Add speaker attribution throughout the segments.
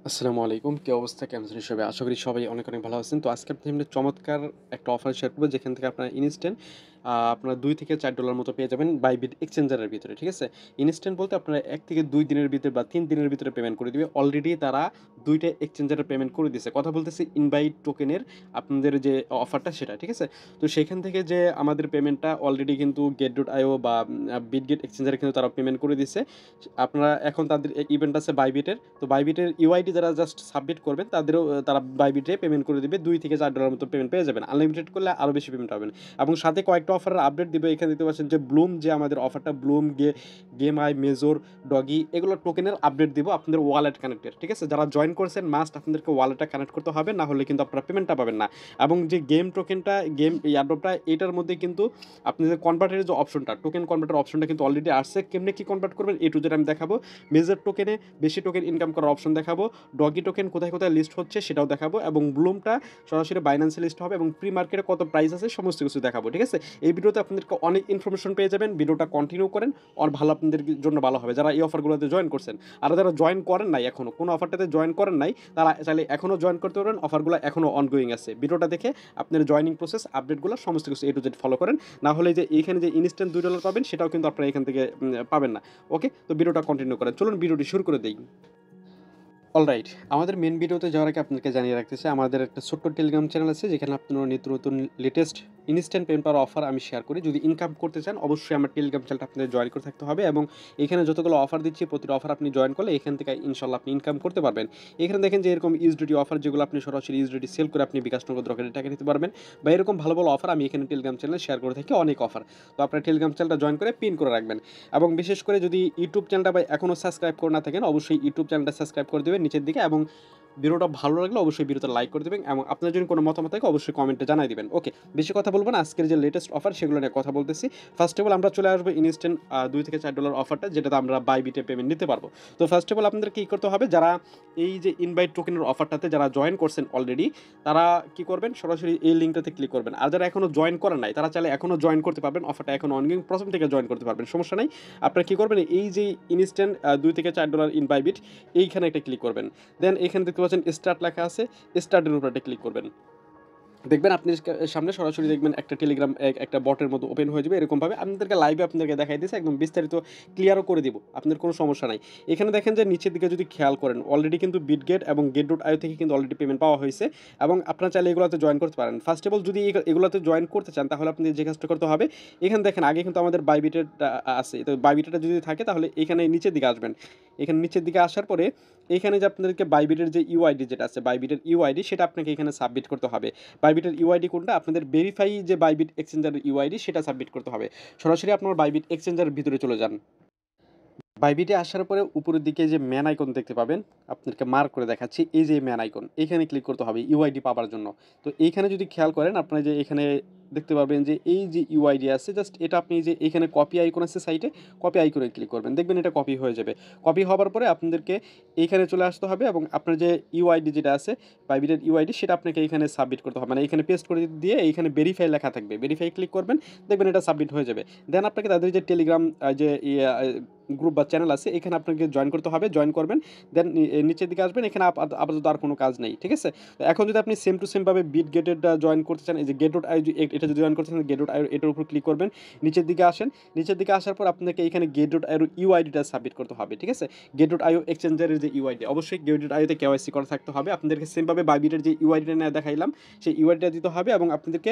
Speaker 1: আসসালামু আলাইকুম। কি অবস্থা? কেমন আছেন সবাই? আশা করি সবাই অনেক, অনেক ভালো আছেন। তো আজকে আপনাদের সামনে চমৎকার একটা অফার শেয়ার করব যেখান থেকে আপনারা ইনস্ট্যান্ট আপনারা $2 থেকে $4 মতো পেয়ে যাবেন বাইবিট এক্সচেঞ্জার এর ভিতরে, ঠিক আছে? ইনস্ট্যান্ট বলতে আপনারা ১ থেকে ২ দিনের ভিতরে বা ৩ দিনের ভিতরে পেমেন্ট করে দিবে। অলরেডি তারা ২ টা এক্সচেঞ্জারের পেমেন্ট করে দিছে। কথা বলতেছি ইনভাইট টোকেনের আপনাদের যে অফারটা সেটা, ঠিক আছে? তো সেখান থেকে যে আমাদের পেমেন্টটা অলরেডি কিন্তু Get.io বা বিটগেট এক্সচেঞ্জারে কিন্তু তারা পেমেন্ট করে দিছে। আপনারা এখন তাদের ইভেন্ট আছে বাইবিটের। তো বাইবিটের ইউআইডি যারা জাস্ট সাবমিট করবেন তাদেরও তারা বাইবিটে পেমেন্ট করে দিবে। $2 থেকে $4 মতো পেমেন্ট পেয়ে যাবেন। আনলিমিটেড করলে আরো বেশি পেমেন্ট পাবেন। এবং সাথে কয়েকটা অফারের আপডেট দিবে। এখানে দেখতে পাচ্ছেন যে ব্লুম যে আমাদের অফারটা Bloom, game I, major, doggy এগুলো টোকেনের আপডেট দিব আপনাদের ওয়ালেট কানেক্টের। ঠিক আছে? যারা জয়েন করেছেন মাস্ট আপনাদেরকে ওয়ালেটটা কানেক্ট করতে হবে। না হলে কিন্তু আপনারা পেমেন্টটা পাবেন না। এবং যে গেম টোকেনটা গেম এয়ারড্রপটা এটার মধ্যে কিন্তু আপনাদের কনভার্টের যে অপশনটা টোকেন কনভার্টার অপশনটা কিন্তু অলরেডি আসছে। কেমনে কি কনভার্ট করবেন এ টু জেড আমি দেখাবো। মেজর টোকেনে বেশি টোকেন ইনকাম করার অপশন দেখাবো। ডগি টোকেন কোথায় কোথায় লিস্ট হচ্ছে সেটাও দেখাবো এবং ব্লুমটা সরাসরি বাইন্যান্সে লিস্ট হবে এবং প্রি মার্কেটে কত প্রাইস আছে সমস্ত কিছু দেখাবো। ঠিক আছে? এই ভিডিওতে আপনাদেরকে অনেক ইনফরমেশন পেয়ে যাবেন। ভিডিওটা কন্টিনিউ করেন। আর ভালো আপনাদের জন্য ভালো হবে যারা এই অফারগুলোতে জয়েন করছেন। আর যারা জয়েন করেন নাই এখনো কোনো অফারটাতে জয়েন করেন নাই তারা চাইলে এখনো জয়েন করতে পারবেন। অফারগুলো এখনো অনগোয়িং আছে। ভিডিওটা দেখে আপনার জয়েনিং প্রসেস আপডেটগুলো সমস্ত কিছু এ টু জেড ফলো করেন। না হলে যে এইখানে যে ইনস্ট্যান্ট $2 পাবেন সেটাও কিন্তু আপনারা এখান থেকে পাবেন না। ওকে? তো ভিডিওটা কন্টিনিউ করেন। চলুন ভিডিওটি শুরু করে দেই। অলরাইট। আমাদের মেইন ভিডিওতে যাওয়ার আগে আপনাদেরকে জানিয়ে রাখতে চাই, আমাদের একটা ছোট্ট টেলিগ্রাম চ্যানেল আছে যেখানে আপনারা নিত্য নতুন লেটেস্ট ইনস্ট্যান্ট পেমেন্ট পাওয়ার অফার আমি শেয়ার করি। যদি ইনকাম করতে চান অবশ্যই আমার টেলিগ্রাম চ্যানেলটা আপনাদের জয়েন করে থাকতে হবে এবং এখানে যতগুলো অফার দিচ্ছি প্রতিটা অফার আপনি জয়েন করলে এখান থেকে ইনশাল্লাহ আপনি ইনকাম করতে পারবেন। এখানে দেখেন যে এরকম ইউএসডিটি অফার যেগুলো আপনি সরাসরি ইউএসডিটি সেল করে আপনি বিকাশ নগদ রকেটে টাকা নিতে পারবেন বা এরকম ভালো ভালো অফার আমি এখানে টেলিগ্রাম চ্যানেলে শেয়ার করে থাকি অনেক অফার। তো আপনার টেলিগ্রাম চ্যানেলটা জয়েন করে পিন করে রাখবেন এবং বিশেষ করে যদি ইউটিউব চ্যানেলটা বা এখনও সাবস্ক্রাইব করে না থাকেন অবশ্যই ইউটিউব চ্যানেলটা সাবস্ক্রাইব করে দেবেন নিচের দিকে এবং ভিডিওটা ভালো লাগলে অবশ্যই ভিডিওতে লাইক করে দেবেন এবং আপনার যদি কোনো মতামত থাকে অবশ্যই কমেন্টে জানাই দিবেন। ওকে, বেশি কথা বলবো না, আজকের যে লেটেস্ট অফার সেগুলো নিয়ে কথা বলতেছি। ফার্স্ট অফ অল আমরা চলে আসবো ইনস্ট্যান্ট $2 থেকে $4 অফারটা যেটাতে আমরা বাইবিটে পেমেন্ট নিতে পারবো। তো ফার্স্ট অফ অল আপনাদের কী করতে হবে, যারা এই যে ইনভাইট টোকেনের অফারটাতে যারা জয়েন করছেন অলরেডি তারা কি করবেন, সরাসরি এই লিঙ্কটাতে ক্লিক করবেন। আর যারা এখনও জয়েন করেন নাই তারা চাইলে এখনও জয়েন করতে পারবেন, অফারটা এখন অনগোয়িং, প্রথম থেকে জয়েন করতে পারবেন, সমস্যা নাই। আপনারা কী করবেন, এই যে ইনস্ট্যান্ট $2 থেকে $4 ইন বাইবিট এইখানে একটা ক্লিক করবেন। দেন এখানে দেখতে পাচ্ছেন স্টার্ট লেখা আছে, স্টার্টের উপর একটা ক্লিক করবেন। দেখবেন আপনি সামনে সরাসরি দেখবেন একটা টেলিগ্রাম একটা বটের মতো ওপেন হয়ে যাবে এরকমভাবে। আপনাদেরকে লাইভে আপনাদেরকে দেখাই দিয়েছে, একদম বিস্তারিত ক্লিয়ারও করে দিব, আপনাদের কোনো সমস্যা নাই। এখানে দেখেন যে নিচের দিকে যদি খেয়াল করেন অলরেডি কিন্তু বিটগেট এবং Get.io থেকে কিন্তু অলরেডি পেমেন্ট পাওয়া হয়েছে এবং আপনারা চাইলে এগুলোতে জয়েন করতে পারেন। ফার্স্ট অফ অল যদি এগুলোতে জয়েন করতে চান তাহলে আপনি যে কাজটা করতে হবে, এখানে দেখেন আগে কিন্তু আমাদের বাইবিটেরটা আছে, তো বাইবিটেরটা যদি থাকে তাহলে এখানে নিচের দিকে আসবেন। এখানে নিচের দিকে আসার পরে এখানে যে আপনাদেরকে বাইবিটের যে ইউআইডি যেটা আছে বাইবিটের ইউআইডি সেটা আপনাকে এখানে সাবমিট করতে হবে। বাইবিটের ইউআইডি কোনটা, আপনাদের ভেরিফাই যে বাইবিট এক্সচেঞ্জারের ইউআইডি সেটা সাবমিট করতে হবে। সরাসরি আপনার বাইবিট এক্সচেঞ্জারের ভিতরে চলে যান। বাইবিটে আসার পরে উপরের দিকে যে ম্যান আইকন দেখতে পাবেন, আপনাদেরকে মার্ক করে দেখাচ্ছি, এই যে ম্যান আইকন এখানে ক্লিক করতে হবে ইউআইডি পাওয়ার জন্য। তো এইখানে যদি খেয়াল করেন আপনারা যে এখানে দেখতে পারবেন যে এই যে ইউআইডি আছে জাস্ট এটা আপনি যে এখানে কপি আইকন আছে সাইটে, কপি আইকনে ক্লিক করবেন, দেখবেন এটা কপি হয়ে যাবে। কপি হওয়ার পরে আপনাদেরকে এইখানে চলে আসতে হবে এবং আপনার যে ইউআইডি যেটা আছে বাইবিটের ইউআইডি সেটা আপনাকে এখানে সাবমিট করতে হবে, মানে এখানে পেস্ট করে দিয়ে এইখানে ভেরিফাই লেখা থাকবে, ভেরিফাই ক্লিক করবেন, দেখবেন এটা সাবমিট হয়ে যাবে। দেন আপনাকে তাদের যে টেলিগ্রাম যে গ্রুপ বা চ্যানেল আছে এখানে আপনাকে জয়েন করতে হবে, জয়েন করবেন। দেন নিচের দিকে আসবেন, এখানে আপাতত আর কোনো কাজ নেই, ঠিক আছে? তো এখন যদি আপনি সেম টু সেমভাবে বিট গেটেডটা জয়েন করতে চান, এই যে Get.io এটা যদি জয়েন করতে চান Get.io এটার উপর ক্লিক করবেন, নিচের দিকে আসেন, নিচের দিকে আসার পর আপনাকে এখানে Get.io ইউআইডিটা সাবমিট করতে হবে, ঠিক আছে? Get.io এক্সচেঞ্জারের যে ইউআইডি অবশ্যই Get.io তে কেওয়াইসি করা থাকতে হবে। আপনাদেরকে সেমভাবে বাইবিটের যে ইউআইডিটা নিয়ে দেখাইলাম সেই ইউআইডিটা দিতে হবে এবং আপনাদেরকে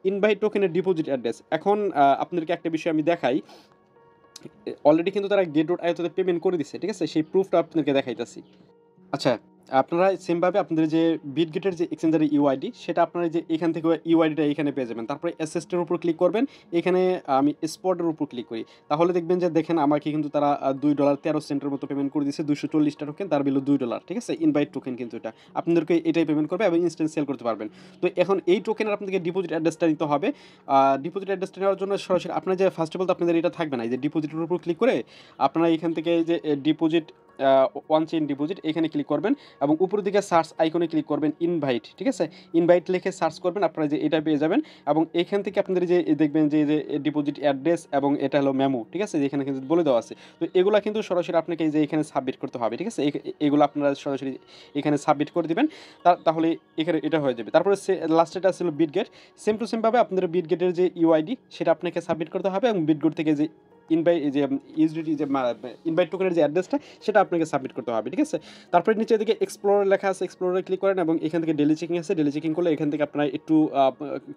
Speaker 1: ইনভাইট টোকেনের ডিপোজিট অ্যাড্রেস। এখন আপনাদেরকে একটা বিষয় আমি দেখাই, অলরেডি কিন্তু তারা Get.io তে পেমেন্ট করে দিছে, ঠিক আছে? সেই প্রুফটা আপনাদেরকে দেখাইতাছি। আচ্ছা, আপনারা সেমভাবে আপনাদের যে বিটগেটের যে এক্সচেঞ্জারের ইউআইডি সেটা আপনারা যে এখান থেকে ইউআইডিটা এখানে পেয়ে যাবেন। তারপরে অ্যাসেস্টের উপর ক্লিক করবেন। এখানে আমি স্পটের উপর ক্লিক করি। তাহলে দেখবেন যে দেখেন আমাকে কিন্তু তারা $2.13 মতো পেমেন্ট করে দিয়েছে। 240 টা টোকেন, তার ভ্যালু $2, ঠিক আছে? ইনভাইট টোকেন কিন্তু এটা। আপনাদেরকে এটাই পেমেন্ট করবে এবং ইনস্ট্যান্ট সেল করতে পারবেন। তো এখন এই টোকেনের আপনাদেরকে ডিপোজিট অ্যাড্রেসটা নিতে হবে। ডিপোজিট অ্যাড্রেসটা নেওয়ার জন্য সরাসরি আপনার যে ফার্স্ট অফ অল তো আপনাদের এটা থাকবে না। এই যে ডিপোজিটের উপর ক্লিক করে আপনারা এখান থেকে এই যে ডিপোজিট ওয়ান চেইন ডিপোজিট এখানে ক্লিক করবেন এবং উপরের দিকে সার্চ আইকনে ক্লিক করবেন ইনভাইট, ঠিক আছে? ইনভাইট লিখে সার্চ করবেন, আপনারা যে এটা পেয়ে যাবেন এবং এখান থেকে আপনাদের যে দেখবেন যে ডিপোজিট অ্যাড্রেস এবং এটা হলো মেমো, ঠিক আছে? যেখানে কিন্তু বলে দেওয়া আছে। তো এগুলা কিন্তু সরাসরি আপনাকে এই যে এখানে সাবমিট করতে হবে, ঠিক আছে? এগুলো আপনারা সরাসরি এখানে সাবমিট করে দিবেন। তাহলে এখানে এটা হয়ে যাবে। তারপরে লাস্টেটা ছিল বিটগেট। সেম টু সেম ভাবে আপনাদের বিটগেটের যে ইউআইডি সেটা আপনাকে সাবমিট করতে হবে এবং বিটগেট থেকে যে ইউএসডিটি যে ইনভাইট টোকেনের যে অ্যাড্রেসটা সেটা আপনাকে সাবমিট করতে হবে, ঠিক আছে? তারপরে নিচে দিকে এক্সপ্লোরার লেখা আছে, এক্সপ্লোরারে ক্লিক করেন এবং এখান থেকে ডেলি চেকিং আছে, ডেলি চেকিং করলে এখান থেকে আপনারা একটু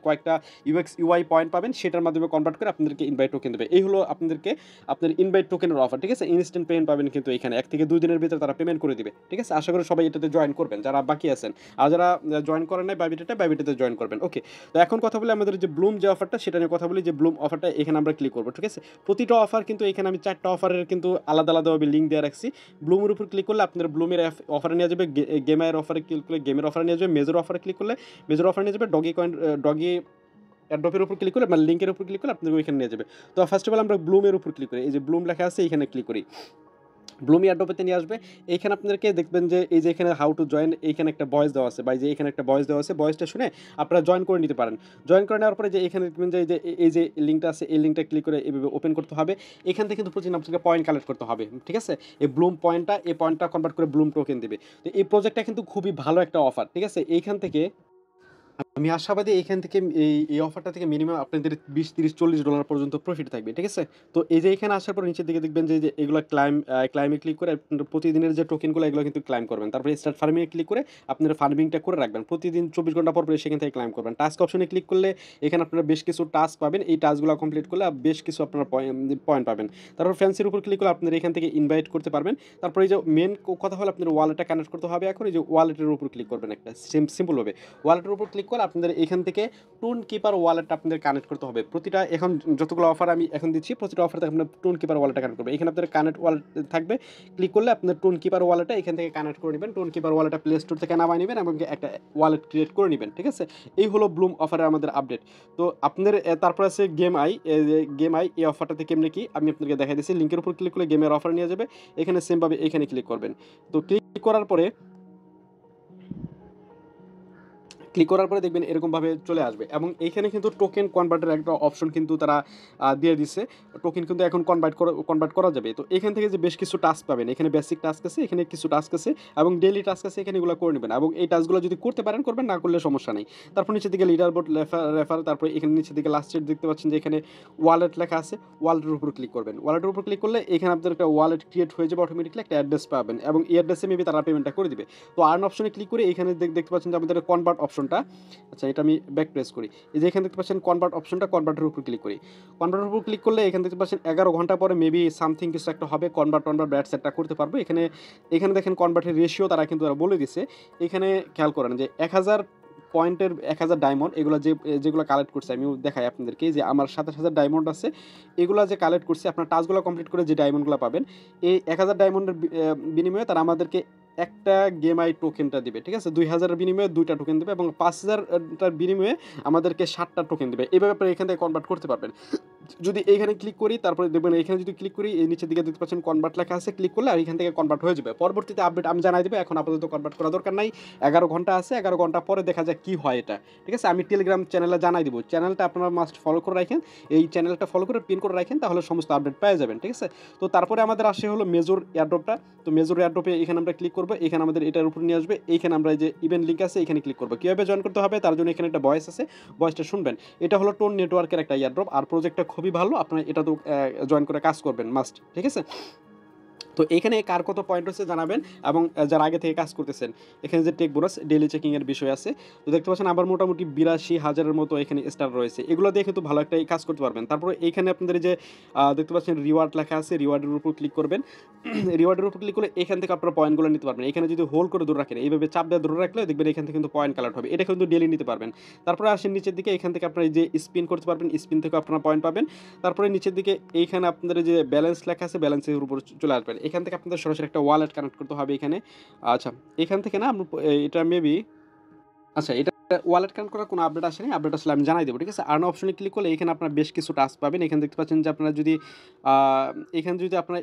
Speaker 1: কয়েকটা ইউএক্স ইউআই পয়েন্ট পাবেন, সেটার মাধ্যমে কনভার্ট করে আপনাদেরকে ইনভাইট টোকেন দেবে। এই হলো আপনাদেরকে আপনার ইনভাইট টোকেনের অফার, ঠিক আছে? ইনস্ট্যান্ট পেমেন্ট পাবেন কিন্তু এখানে 1 থেকে 2 দিনের ভিতরে তারা পেমেন্ট করে দিবে, ঠিক আছে? আশা করি সবাই এটাতে জয়েন করবেন যারা বাকি আছেন, আর যারা জয়েন করেন নাই বাইবিটাতে জয়েন করবেন। ওকে, তো এখন কথা বলি আমাদের যে ব্লুম যে অফারটা সেটা নিয়ে কথা বলি। যে ব্লুম অফারটা এখানে আমরা ক্লিক করবো, ঠিক আছে? প্রতিটা অফার কিন্তু এখানে আমি 4টা অফারের কিন্তু আলাদা আলাদাভাবে লিঙ্ক দেওয়া রাখছি। ব্লুমের উপর ক্লিক করলে আপনার ব্লুমের অফারে নিয়ে যাবে, গেমের অফারে ক্লিক করলে গেমের অফারে নিয়ে যাবে, মেজর অফারে ক্লিক করলে মেজর অফারে নিয়ে যাবে, ডগি অ্যাড্রপের উপর ক্লিক করলে মানে লিঙ্কের উপর ক্লিক করলে আপনাদের ওইখানে নিয়ে যাবে। তো ফার্স্ট অফ অল আমরা ব্লুমের উপর ক্লিক করি, এই যে ব্লুম লেখা আছে এখানে ক্লিক করি, ব্লুমি অ্যাডোবেতে নিয়ে আসবে। এইখানে আপনাদেরকে দেখবেন যে এই যে এখানে হাউ টু জয়েন, এইখানে একটা ভয়েস দেওয়া আছে বা যে এখানে একটা ভয়েস দেওয়া আছে, ভয়েসটা শুনে আপনারা জয়েন করে নিতে পারেন। জয়েন করে নেওয়ার পরে যে এখানে দেখবেন যে এই যে লিঙ্কটা আছে, এই লিঙ্কটা ক্লিক করে এভাবে ওপেন করতে হবে। এখান থেকে কিন্তু প্রতিদিন আপনাকে পয়েন্ট কালেক্ট করতে হবে, ঠিক আছে? এই ব্লুম পয়েন্টটা, এই পয়েন্টটা কনভার্ট করে ব্লুম টোকেন দেবে। তো এই প্রজেক্টটা কিন্তু খুবই ভালো একটা অফার, ঠিক আছে? এইখান থেকে আমি আশাবাদী এখান থেকে এই অফারটা থেকে মিনিমাম আপনাদের 20, 30, $40 পর্যন্ত প্রফিট থাকবে, ঠিক আছে? তো এই যে এখানে আসার পর নিচের দিকে দেখবেন যে এগুলা ক্লাইমে ক্লিক করে আপনারা প্রতিদিনের যে টোকেনগুলো এগুলো কিন্তু ক্লাইম করবেন। তারপরে স্টার্ট ফার্মিং এ ক্লিক করে আপনারা ফার্মিংটা করে রাখবেন। প্রতিদিন 24 ঘন্টা পর সেখান থেকে ক্লাইম করবেন। টাস্ক অপশনে ক্লিক করলে এখানে আপনারা বেশ কিছু টাস্ক পাবেন। এই টাস্কগুলো কমপ্লিট করলে বেশ কিছু আপনারা পয়েন্ট পাবেন। তারপর ফ্যান্সির উপর ক্লিক করলে আপনারা এখান থেকে ইনভাইট করতে পারবেন। তারপরে এই যে মেন কথা হলো আপনার ওয়ালেটটা কানেক্ট করতে হবে। এখন এই যে ওয়ালেটের উপর ক্লিক করবেন একটা সিম্পলভাবে। ওয়ালেটের উপর ক্লিক করে আপনাদের এখান থেকে টোন কিপার ওয়ালেটটা আপনাদের কানেক্ট করতে হবে। প্রতিটা এখন যতগুলো অফার আমি এখন দিচ্ছি প্রতিটা অফার থেকে আপনার টোন কিপার ওয়ালেটটা কানেক্ট করবে। এখানে আপনাদের কানেক্ট ওয়ালেট থাকবে, ক্লিক করলে আপনার টোন কিপার ওয়ালেটটা এখান থেকে কানেক্ট করে নেবেন। টোন কিপার ওয়ালেটটা প্লে স্টোর থেকে নামায় নেবেন এবং একটা ওয়ালেট ক্রিয়েট করে নেবেন, ঠিক আছে? এই হলো ব্লুম অফারের আমাদের আপডেট। তো আপনাদের তারপর আছে গেম আই এই অফারটাতে কেমনে কি আমি আপনাদেরকে দেখাই দিচ্ছি। লিঙ্কের উপর ক্লিক করলে গেমের অফার নিয়ে যাবে। এখানে সেমভাবে এখানে ক্লিক করবেন। তো ক্লিক করার পরে দেখবেন এরকমভাবে চলে আসবে এবং এইখানে কিন্তু টোকেন কনভার্টের একটা অপশন কিন্তু তারা দিয়ে দিচ্ছে। টোকেন কিন্তু এখন কনভার্ট করা যাবে। তো এখান থেকে যে বেশ কিছু টাস্ক পাবেন, এখানে বেসিক টাস্ক আছে, এখানে কিছু টাস্ক আছে এবং ডেইলি টাস্ক আছে, এখানে এগুলো করে নেবেন এবং এই টাস্কগুলো যদি করতে পারেন করবেন, না করলে সমস্যা নেই। তারপর নিচের দিকে লিডার বোর্ড রেফার, তারপরে এখানে নিচের দিকে লাস্টের দেখতে পাচ্ছেন যে এখানে ওয়ালেট লেখা আছে, ওয়ালেটের উপর ক্লিক করবেন। ওয়ালেটের উপর ক্লিক করলে এখানে আপনাদের একটা ওয়ালেট ক্রিয়েট হয়ে যাবে অটোমেটিকলি, একটা অ্যাড্রেস পাবেন এবং এই অ্যাড্রেসে মেবি তারা পেমেন্টটা করে দিবে। তো আর্ন অপশনে ক্লিক করে এখানে দেখতে পাচ্ছেন যে আমাদের কনভার্ট অপশনটা, আচ্ছা এটা আমি ব্যাক প্রেস করি। এই যে এখানে দেখতে পাচ্ছেন কনভার্ট অপশনটা, কনভার্টের উপর ক্লিক করি। কনভার্টের উপর ক্লিক করলে এখানে দেখতে পাচ্ছেন 11 ঘন্টা পরে মেবি সামথিং কিছু একটা হবে, কনভার্ট ব্যাট সেটটা করতে পারবো। এখানে দেখেন কনভার্টের রেশিও তারা কিন্তু তারা বলে দিছে। এখানে খেয়াল করেন যে 1000 পয়েন্টের 1000 ডায়মন্ড এগুলো যেগুলো কালেক্ট করছে আমি দেখাই আপনাদেরকে, যে আমার 27,000 ডায়মন্ড আছে, এগুলো যে কালেক্ট করছে আপনার টাস্কগুলো কমপ্লিট করে যে ডায়মন্ডগুলো পাবেন, এই 1000 ডায়মন্ডের বিনিময়ে তারা আমাদেরকে একটা গেম আই টোকেনটা দিবে, ঠিক আছে? 2000-এর বিনিময়ে 2টা টোকেন দেবে এবং 5000-টার বিনিময়ে আমাদেরকে 7টা টোকেন দেবে। এইভাবে আপনি এখান থেকে কনভার্ট করতে পারবেন। যদি এইখানে ক্লিক করি, তারপরে দেখবেন এখানে যদি ক্লিক করি, এই নিচের দিকে দেখতে পাচ্ছেন কনভার্ট লেখা আছে, ক্লিক করলে আর এখান থেকে কনভার্ট হয়ে যাবে। পরবর্তীতে আপডেট আমি জানাই দেবো, এখন আপাতত কনভার্ট করা দরকার নাই। 11 ঘন্টা আছে, 11 ঘন্টা পরে দেখা যায় কি হয় এটা, ঠিক আছে? আমি টেলিগ্রাম চ্যানেলে জানাই দিব। চ্যানেলটা আপনারা মাস্ট ফলো করে রাখেন, এই চ্যানেলটা ফলো করে পিন করে রাখেন, তাহলে সমস্ত আপডেট পেয়ে যাবেন, ঠিক আছে? তো তারপরে আমাদের আসে হলো মেজর এয়ারড্রপটা। তো মেজর এয়ারড্রপে এখানে আমরা ক্লিক করবো, এখানে আমাদের এটার উপর নিয়ে আসবে। এইখানে আমরা এই যে ইভেন্ট লিঙ্ক আছে এখানে ক্লিক করবো। কীভাবে জয়েন করতে হবে তার জন্য এখানে একটা ভয়েস আছে, ভয়েসটা শুনবেন। এটা হলো টোন নেটওয়ার্কের একটা এয়ারড্রপ, আর প্রজেক্টটা খুবই ভালো, আপনারা এটা তো জয়েন করে কাজ করবেন মাস্ট, ঠিক আছে? তো এখানে কার কত পয়েন্ট হচ্ছে জানাবেন এবং যারা আগে থেকে কাজ করতেছেন এখানে যে টেক বোনাস ডেইলি চেকিংয়ের বিষয় আছে। তো দেখতে পাচ্ছেন আবার মোটামুটি 82,000-এর মতো এখানে স্টার রয়েছে, এগুলো দিয়ে কিন্তু ভালো একটা কাজ করতে পারবেন। তারপরে এইখানে আপনাদের যে দেখতে পাচ্ছেন রিওয়ার্ড লেখা আছে, রিওয়ার্ডের উপর ক্লিক করবেন। রিওয়ার্ডের উপর ক্লিক করলে এখান থেকে আপনারা পয়েন্টগুলো নিতে পারবেন। এখানে যদি হোল্ড করে ধরে রাখেন, এইভাবে চাপ দিয়ে ধরে রাখলে দেখবেন এখান থেকে কিন্তু পয়েন্ট কালেক্ট হবে, এটা কিন্তু ডেইলি নিতে পারবেন। তারপরে আসেন নিচের দিকে, এখান থেকে আপনারা যে স্পিন করতে পারবেন, স্পিন থেকে আপনারা পয়েন্ট পাবেন। তারপরে নিচের দিকে এইখানে আপনাদের যে ব্যালেন্স লেখা আছে, ব্যালেন্সের উপর চলে আসবেন। এখান থেকে আপনাদের সরাসরি একটা ওয়ালেট কানেক্ট করতে হবে এখানে। আচ্ছা এখান থেকে না এটা মেবি, আচ্ছা এটা ওয়ালেট কানেক্ট করার কোনো আপডেট আসেনি, আপডেট আসলে আমি জানাই দেবো, ঠিক আছে? আর্ন অপশনে ক্লিক করলে এখানে আপনারা বেশ কিছু টাস্ক পাবেন। এখানে দেখতে পাচ্ছেন যে আপনারা যদি এখানে যদি আপনারা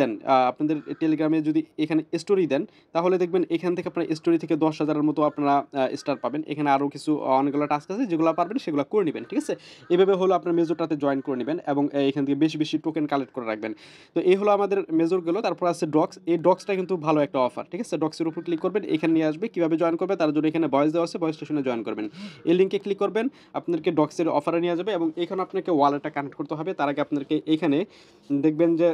Speaker 1: দেন আপনাদের টেলিগ্রামে যদি এখানে স্টোরি দেন, তাহলে দেখবেন এখান থেকে আপনার স্টোরি থেকে ১০,০০০ এর মতো আপনারা স্টার পাবেন। এখানে আরও কিছু অনেকগুলো টাস্ক আছে যেগুলো পারবেন সেগুলো করে নিবেন। ঠিক আছে? এভাবে হলো আপনার মেজরটাতে জয়েন করে নিবেন এবং এখান থেকে বেশি, বেশি টোকেন কালেক্ট করে রাখবেন। তো এই হলো আমাদের মেজর গেল। তারপর আছে ডক্স। এই ডক্সটা কিন্তু ভালো একটা অফার। ঠিক আছে? ডক্সের উপর ক্লিক করবেন, এখানে নিয়ে আসবে। কিভাবে জয়েন করবে তার জন্য এখানে ভয়েস দেওয়া আছে, ভয়েস স্টেশনে জয়েন করবেন। এই লিঙ্কে ক্লিক করবেন, আপনাদেরকে ডক্সের অফারে নিয়ে যাবে এবং এখানে আপনাকে ওয়ালেটটা কানেক্ট করতে হবে। তার আগে আপনাদেরকে এইখানে দেখবেন যে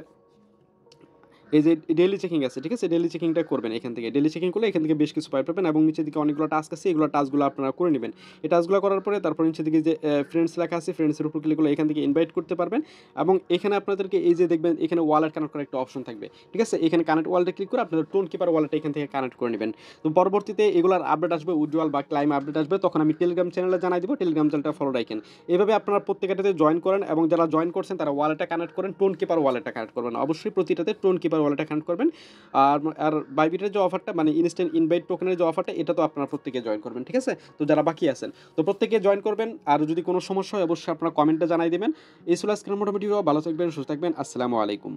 Speaker 1: এই যে ডেইলি চেকিং আছে, ঠিক আছে? ডেইলি চেকিংটা করবেন এখান থেকে। ডেইলি চেকিং করলে এখান থেকে বেশ কিছু পাবেন এবং নিচের দিকে অনেকগুলো টাস্ক আছে, এগুলো টাস্কগুলো আপনারা করে নিবেন। এই টাস্কগুলো করার পরে তারপর নিচের দিকে যে ফ্রেন্ডস লেখা আছে, ফ্রেন্ডসের উপর ক্লিক করলে এখান থেকে ইনভাইট করতে পারবেন এবং এখানে আপনাদেরকে এই যে দেখবেন এখানে ওয়ালেট কানেক্ট করার একটা অপশন থাকবে। ঠিক আছে? এখানে কানেক্ট ওয়ালেটে ক্লিক করে আপনাদের টোন কিপার ওয়ালেটটা এখান থেকে কানেক্ট করে নিবেন। তো পরবর্তীতে এগুলার আপডেট আসবে, উইথড্রয়াল বা ক্লাইম আপডেট আসবে, তখন আমি টেলিগ্রাম চ্যানেলে জানাই দিব। টেলিগ্রাম চ্যানেলটা ফলো রাখেন। এভাবে আপনারা প্রত্যেকটাতে জয়েন করেন এবং যারা জয়েন করছেন তারা ওয়ালেটটা কানেক্ট করেন, টোন কিপার ওয়ালেটটা কানেক্ট করবেন। অবশ্যই প্রতিটাতে টোন কিপার ওয়ালেটটা কানেক্ট করবেন। আর আর বাইবিটের যে অফারটা মানে ইনস্ট্যান্ট ইনভাইট টোকেনের যে অফারটা, এটা তো আপনারা প্রত্যেকে জয়েন করবেন। ঠিক আছে? তো যারা বাকি আছেন তো প্রত্যেকে জয়েন করবেন। আর যদি কোনো সমস্যা হয় অবশ্যই আপনারা কমেন্টে জানাই দিবেন। এই ছিল আজকের মোটামুটি ভালো থাকবেন, সুস্থ থাকবেন। আসসালামু আলাইকুম।